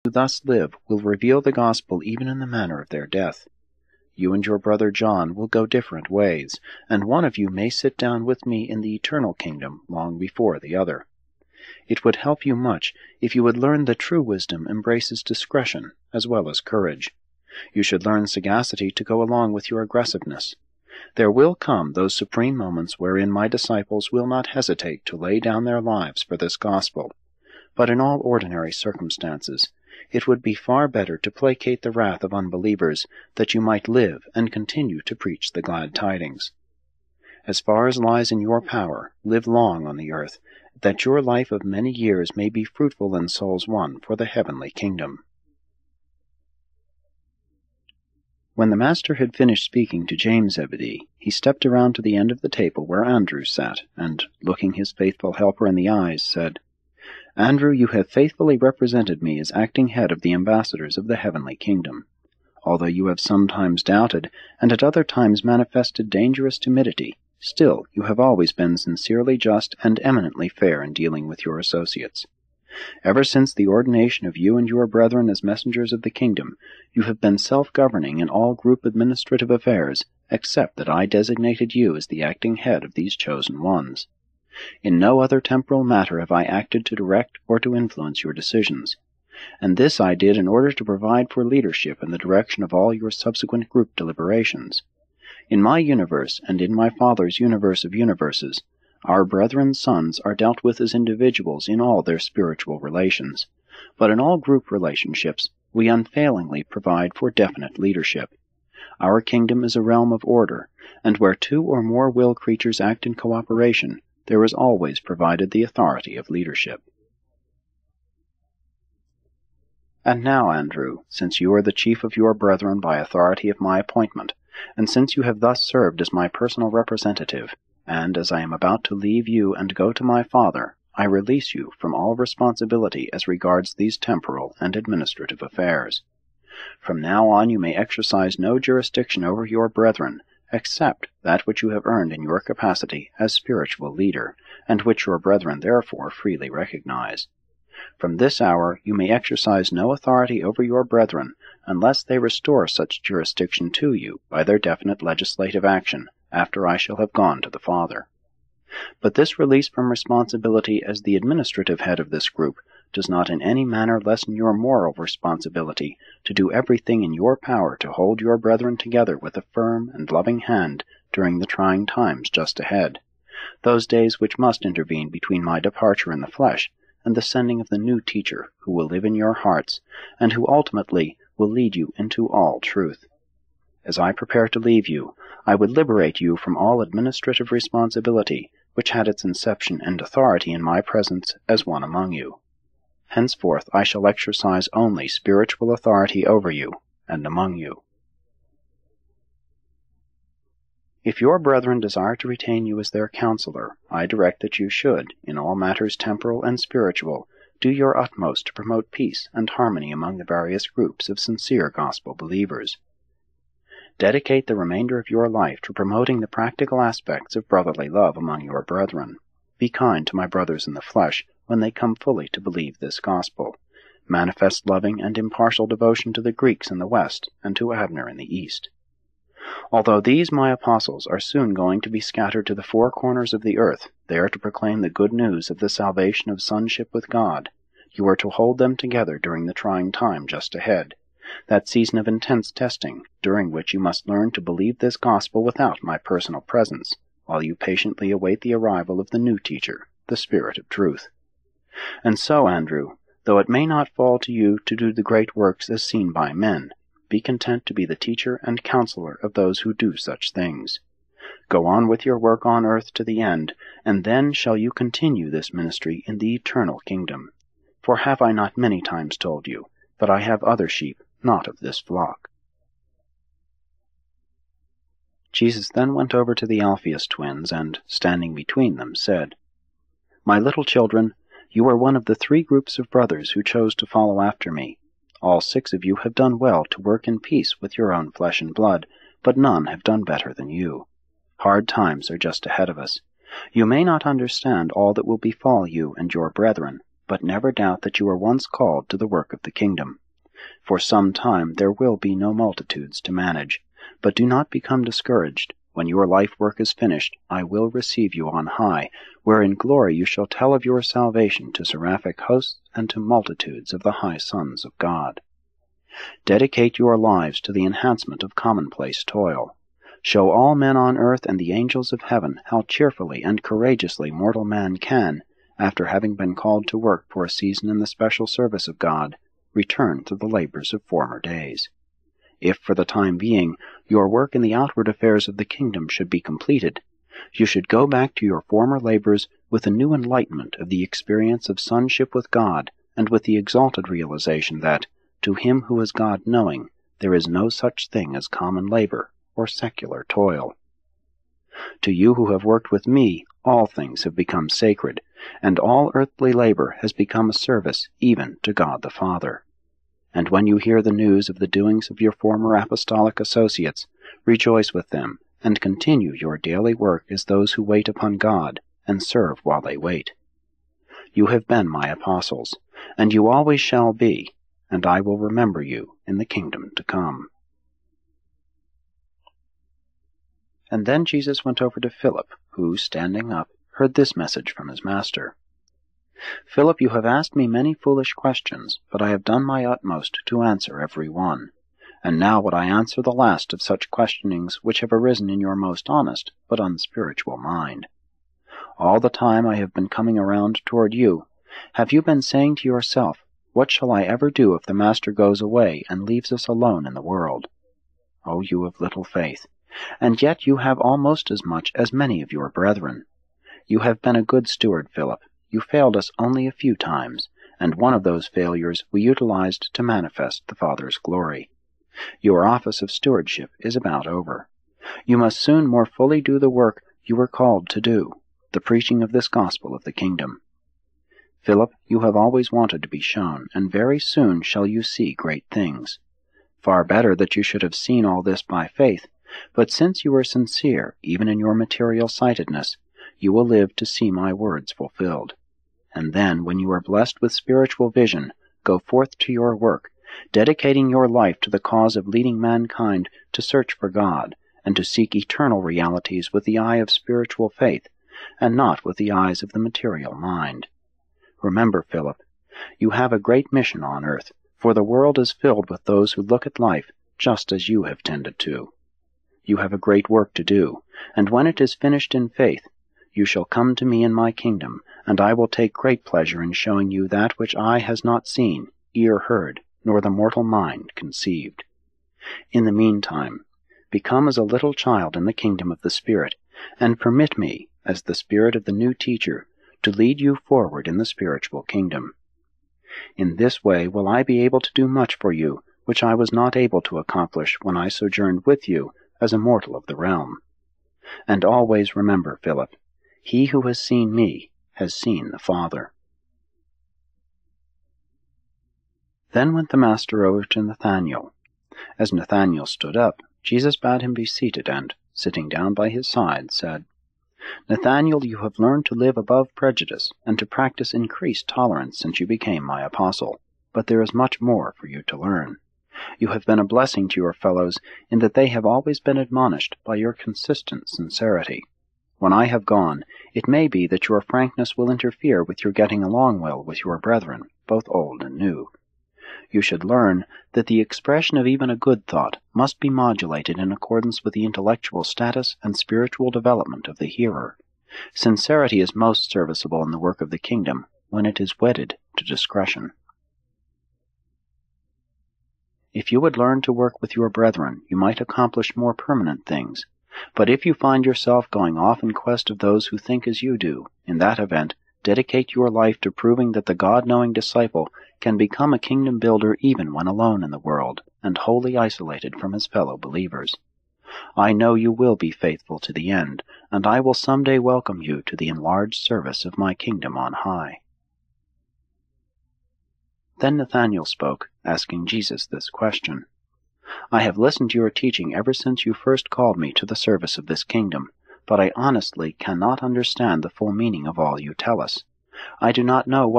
who thus live will reveal the gospel even in the manner of their death. You and your brother John will go different ways, and one of you may sit down with me in the eternal kingdom long before the other. It would help you much if you would learn that true wisdom embraces discretion as well as courage. You should learn sagacity to go along with your aggressiveness. There will come those supreme moments wherein my disciples will not hesitate to lay down their lives for this gospel. But in all ordinary circumstances, it would be far better to placate the wrath of unbelievers, that you might live and continue to preach the glad tidings. As far as lies in your power, live long on the earth, that your life of many years may be fruitful in souls won for the heavenly kingdom. When the Master had finished speaking to James Zebedee, he stepped around to the end of the table where Andrew sat, and, looking his faithful helper in the eyes, said, "Andrew, you have faithfully represented me as acting head of the ambassadors of the heavenly kingdom. Although you have sometimes doubted, and at other times manifested dangerous timidity, still you have always been sincerely just and eminently fair in dealing with your associates. Ever since the ordination of you and your brethren as messengers of the kingdom, you have been self-governing in all group administrative affairs, except that I designated you as the acting head of these chosen ones. In no other temporal matter have I acted to direct or to influence your decisions, and this I did in order to provide for leadership in the direction of all your subsequent group deliberations. In my universe, and in my Father's universe of universes, our brethren's sons are dealt with as individuals in all their spiritual relations, but in all group relationships we unfailingly provide for definite leadership. Our kingdom is a realm of order, and where two or more will creatures act in cooperation, there is always provided the authority of leadership. And now, Andrew, since you are the chief of your brethren by authority of my appointment, and since you have thus served as my personal representative, and as I am about to leave you and go to my Father, I release you from all responsibility as regards these temporal and administrative affairs. From now on you may exercise no jurisdiction over your brethren, except that which you have earned in your capacity as spiritual leader, and which your brethren therefore freely recognize. From this hour you may exercise no authority over your brethren, unless they restore such jurisdiction to you by their definite legislative action, after I shall have gone to the Father. But this release from responsibility as the administrative head of this group does not in any manner lessen your moral responsibility to do everything in your power to hold your brethren together with a firm and loving hand during the trying times just ahead, those days which must intervene between my departure in the flesh and the sending of the new teacher who will live in your hearts, and who ultimately will lead you into all truth. As I prepare to leave you, I would liberate you from all administrative responsibility, which had its inception and authority in my presence as one among you. Henceforth I shall exercise only spiritual authority over you and among you. If your brethren desire to retain you as their counselor, I direct that you should, in all matters temporal and spiritual, do your utmost to promote peace and harmony among the various groups of sincere gospel believers. Dedicate the remainder of your life to promoting the practical aspects of brotherly love among your brethren. Be kind to my brothers in the flesh when they come fully to believe this gospel. Manifest loving and impartial devotion to the Greeks in the west and to Abner in the east. Although these my apostles are soon going to be scattered to the four corners of the earth, there to proclaim the good news of the salvation of sonship with God, you are to hold them together during the trying time just ahead, that season of intense testing, during which you must learn to believe this gospel without my personal presence, while you patiently await the arrival of the new teacher, the Spirit of Truth. And so, Andrew, though it may not fall to you to do the great works as seen by men, be content to be the teacher and counselor of those who do such things. Go on with your work on earth to the end, and then shall you continue this ministry in the eternal kingdom. For have I not many times told you that I have other sheep, not of this flock? Jesus then went over to the Alphaeus twins, and, standing between them, said, My little children, you are one of the 3 groups of brothers who chose to follow after me. All 6 of you have done well to work in peace with your own flesh and blood, but none have done better than you. Hard times are just ahead of us. You may not understand all that will befall you and your brethren, but never doubt that you were once called to the work of the kingdom. For some time there will be no multitudes to manage, but do not become discouraged. When your life work is finished, I will receive you on high, where in glory you shall tell of your salvation to seraphic hosts and to multitudes of the high sons of God. Dedicate your lives to the enhancement of commonplace toil. Show all men on earth and the angels of heaven how cheerfully and courageously mortal man can, after having been called to work for a season in the special service of God, return to the labors of former days. If for the time being your work in the outward affairs of the kingdom should be completed, you should go back to your former labors with a new enlightenment of the experience of sonship with God, and with the exalted realization that, to him who is God-knowing, there is no such thing as common labor or secular toil. To you who have worked with me, all things have become sacred, and all earthly labor has become a service even to God the Father. And when you hear the news of the doings of your former apostolic associates, rejoice with them, and continue your daily work as those who wait upon God, and serve while they wait. You have been my apostles, and you always shall be, and I will remember you in the kingdom to come. And then Jesus went over to Philip, who, standing up, heard this message from his master. Philip, you have asked me many foolish questions, but I have done my utmost to answer every one. And now would I answer the last of such questionings which have arisen in your most honest but unspiritual mind. All the time I have been coming around toward you, have you been saying to yourself, what shall I ever do if the Master goes away and leaves us alone in the world? O you of little faith! And yet you have almost as much as many of your brethren. You have been a good steward, Philip. You failed us only a few times, and one of those failures we utilized to manifest the Father's glory. Your office of stewardship is about over. You must soon more fully do the work you were called to do, the preaching of this gospel of the kingdom. Philip, you have always wanted to be shown, and very soon shall you see great things. Far better that you should have seen all this by faith, but since you are sincere, even in your material-sightedness, you will live to see my words fulfilled. And then, when you are blessed with spiritual vision, go forth to your work, dedicating your life to the cause of leading mankind to search for God, and to seek eternal realities with the eye of spiritual faith, and not with the eyes of the material mind. Remember, Philip, you have a great mission on earth, for the world is filled with those who look at life just as you have tended to. You have a great work to do, and when it is finished in faith, you shall come to me in my kingdom, and I will take great pleasure in showing you that which eye has not seen, ear heard, nor the mortal mind conceived. In the meantime, become as a little child in the kingdom of the Spirit, and permit me, as the Spirit of the new teacher, to lead you forward in the spiritual kingdom. In this way will I be able to do much for you, which I was not able to accomplish when I sojourned with you as a mortal of the realm. And always remember, Philip, he who has seen me has seen the Father. Then went the Master over to Nathanael. As Nathanael stood up, Jesus bade him be seated, and, sitting down by his side, said, Nathanael, you have learned to live above prejudice, and to practice increased tolerance since you became my apostle, but there is much more for you to learn. You have been a blessing to your fellows in that they have always been admonished by your consistent sincerity. When I have gone, it may be that your frankness will interfere with your getting along well with your brethren, both old and new. You should learn that the expression of even a good thought must be modulated in accordance with the intellectual status and spiritual development of the hearer. Sincerity is most serviceable in the work of the kingdom when it is wedded to discretion. If you would learn to work with your brethren, you might accomplish more permanent things. But if you find yourself going off in quest of those who think as you do, in that event, dedicate your life to proving that the God-knowing disciple can become a kingdom builder even when alone in the world, and wholly isolated from his fellow believers. I know you will be faithful to the end, and I will someday welcome you to the enlarged service of my kingdom on high. Then Nathanael spoke, asking Jesus this question. I have listened to your teaching ever since you first called me to the service of this kingdom, but I honestly cannot understand the full meaning of all you tell us. I do not know what